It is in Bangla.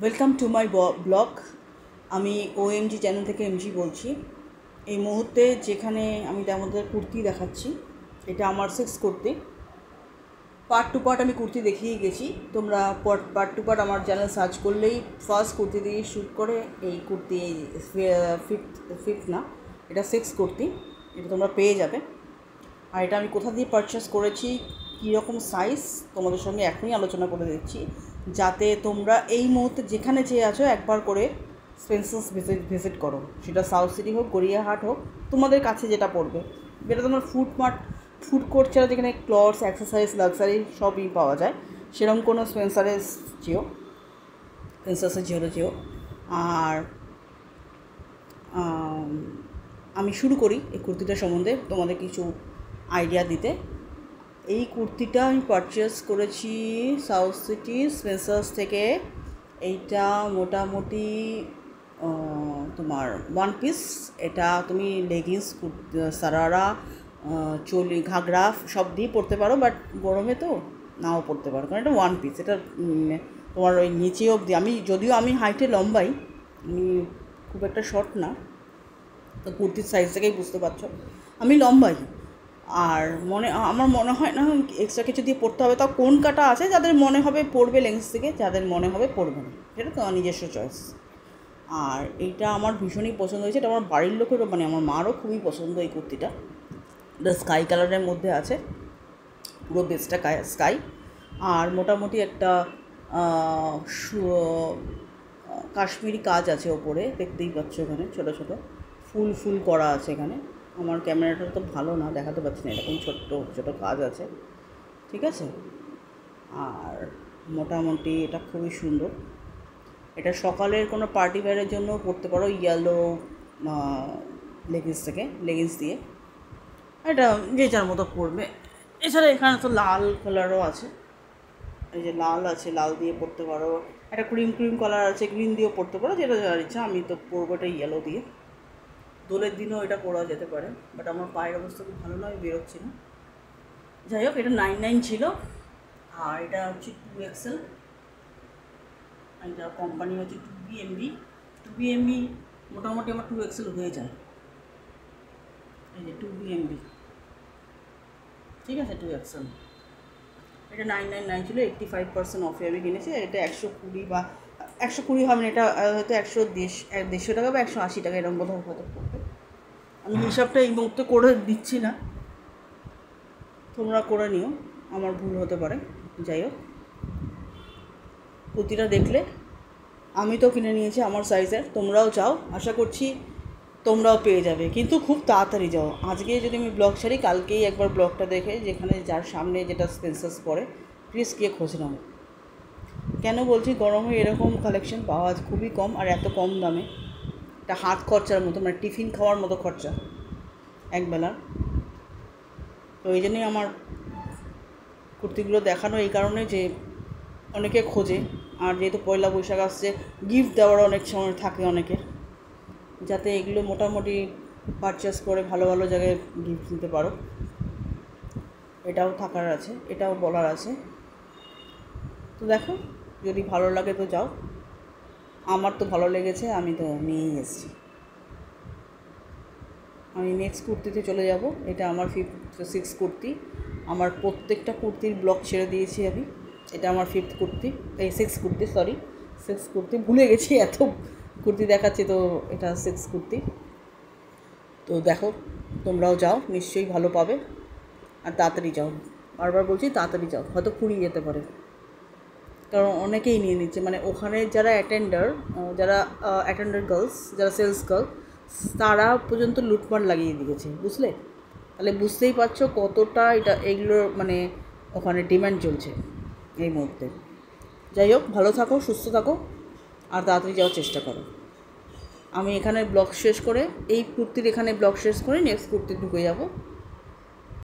Welcome to my blog. আমি OMG চ্যানেল থেকে এমজি বলছি। এই মুহূর্তে যেখানে আমি তোমাদের কুর্তি দেখাচ্ছি, এটা আমার 6 কুর্তি। পার্ট টু পার্ট আমি কুর্তি দেখিয়ে গেছি। তোমরা পার্ট টু পার্ট আমার চ্যানেল সার্চ করলেই ফার্স্ট কুর্তি দিয়ে শ্যুট করে এই কুর্তি, এই ফিফথ না, এটা 6 কুর্তি, এটা তোমরা পেয়ে যাবে। আর এটা আমি কোথা দিয়ে পারচেস করেছি, কীরকম সাইজ, তোমাদের সঙ্গে এখনই আলোচনা করে দিচ্ছি, যাতে তোমরা এই মুহূর্তে যেখানে চেয়ে আছো একবার করে স্পেন্সার্স ভিজিট করো। সেটা সাউথ সিটি হোক, গড়িয়াহাট হোক, তোমাদের কাছে যেটা পড়বে। যেটা তোমার ফুড কোর্ট ছাড়া যেখানে ক্লথস, অ্যাক্সেসরিজ, লাক্সারি সবই পাওয়া যায়, সেরকম কোনো স্পেন্সার্সে যেও। আর আমি শুরু করি এই কুর্তিটা সম্বন্ধে তোমাদের কিছু আইডিয়া দিতে। এই কুর্তিটা আমি পারচেস করেছি সাউথ সিটি স্পেন্সার্স থেকে। এইটা মোটামুটি তোমার ওয়ান পিস। এটা তুমি লেগিংস, সারারা, চলি, ঘাগরা সব দিয়ে পরতে পারো, বাট গরমে তো নাও পরতে পারো, কারণ এটা ওয়ান পিস। এটা তোমার ওই নিচে অবধি, যদিও আমি হাইটে লম্বাই, আমি খুব একটা শর্ট না, তো কুর্তির সাইজ থেকেই বুঝতে পারছো আমি লম্বাই। আর আমার মনে হয় না এক্সট্রা কিছু দিয়ে পড়তে হবে। তাও কোন কাটা আছে, যাদের মনে হবে পড়বে লেন্স থেকে, যাদের মনে হবে পড়বে না, সেটা তো আমার নিজস্ব চয়েস। আর এইটা আমার ভীষণই পছন্দ হয়েছে। এটা আমার বাড়ির লোকেরও, আমার মারও খুবই পছন্দ এই কুর্তিটা। এটা স্কাই কালারের মধ্যে আছে, পুরো বেসটা স্কাই। আর মোটামুটি একটা কাশ্মীরি কাজ আছে ওপরে, দেখতেই পাচ্ছ, এখানে ছোটো ছোটো ফুল করা আছে। এখানে আমার ক্যামেরাটা তো ভালো না, দেখাতে পাচ্ছি না, এরকম ছোটো কাজ আছে, ঠিক আছে। আর মোটামুটি এটা খুবই সুন্দর। এটা সকালের কোনো পার্টি ওয়্যারের জন্য পরতে পারো, ইয়েলো লেগিংস দিয়ে। এটা যে যার মতো পরবে। এছাড়া এখানে তো লাল কালারও আছে, এই যে লাল আছে, লাল দিয়ে পরতে পারো। একটা ক্রিম কালার আছে, গ্রিন দিয়েও পরতে পারো, যেটা যার ইচ্ছা। আমি তো পরবো এটা ইয়েলো দিয়ে। দোলের দিনও এটা পরা যেতে পারে, বাট আমার পায়ের অবস্থা খুব ভালো নয়, বেরোচ্ছি না। যাই হোক, এটা 99 ছিল। আর এটা হচ্ছে 2XL। এটা কোম্পানি হচ্ছে 2BMB। মোটামুটি আমার 2XL হয়ে যায়। এই যে 2BMB, ঠিক আছে, 2XL। এটা 999 ছিল, 85% অফে আমি কিনেছি। এটা 120 বা 120 হবে না, এটা হয়তো 150 টাকা বা 180 টাকা এরকম বোধ হয়তো পড়বে। আমি হিসাবটা এই মুহূর্তে করে দিচ্ছি না, তোমরা করে নিও, আমার ভুল হতে পারে। যাই হোক, কুর্তিটা দেখলে, আমি তো কিনে নিয়েছি আমার সাইজের, তোমরাও যাও, আশা করছি তোমরাও পেয়ে যাবে, কিন্তু খুব তাড়াতাড়ি যাও। আজকে যদি আমি ব্লগ ছাড়ি, কালকেই একবার ব্লগটা দেখে, যেখানে যার সামনে যেটা স্পেন্সার্স পড়ে, প্লিজ গিয়ে খোঁজ নাও। কেন বলছি, গরমে এরকম কালেকশন পাওয়া খুবই কম, আর এত কম দামে। এটা হাত খরচার মতো, টিফিন খাওয়ার মতো খরচা একবেলা। তো এই জন্যই আমার কুর্তিগুলো দেখানো, এই কারণে যে অনেকে খোঁজে। আর যেহেতু পয়লা বৈশাখ আসছে, গিফট দেওয়ার অনেক সময় থাকে অনেকের, যাতে এগুলো মোটামুটি পারচেস করে ভালো ভালো জায়গায় গিফট দিতে পারো, এটাও থাকার আছে, এটাও বলার আছে। তো দেখো, যদি ভালো লাগে তো যাও। আমার তো ভালো লেগেছে, আমি তো নিয়েই এসেছি। আমি নেক্সট কুর্তিতে চলে যাব। এটা আমার 6 কুর্তি। আমার প্রত্যেকটা কুর্তির ব্লগ ছেড়ে দিয়েছি আমি। এটা আমার 5th কুর্তি, এই 6 কুর্তি, ভুলে গেছি, এত কুর্তি দেখাচ্ছি। তো এটা 6 কুর্তি। তো দেখো, তোমরাও যাও, নিশ্চয়ই ভালো পাবে। আর তাড়াতাড়ি যাও, বারবার বলছি তাড়াতাড়ি যাও, হয়তো ফুরিয়ে যেতে পারে, কারণ অনেকেই নিয়ে নিচ্ছে। ওখানে যারা অ্যাটেন্ডার গার্লস, যারা সেলস গার্ল, তারা পর্যন্ত লুটপাট লাগিয়ে দিয়েছে, বুঝলে? তাহলে বুঝতেই পারছো কতটা এইগুলোর ওখানে ডিমান্ড চলছে এই মুহূর্তে। যাই হোক, ভালো থাকো, সুস্থ থাকো, আর তাড়াতাড়ি যাওয়ার চেষ্টা করো। আমি এখানে ব্লগ শেষ করে, এই কুর্তির এখানে ব্লগ শেষ করে নেক্সট কুর্তি ঢুকে যাব।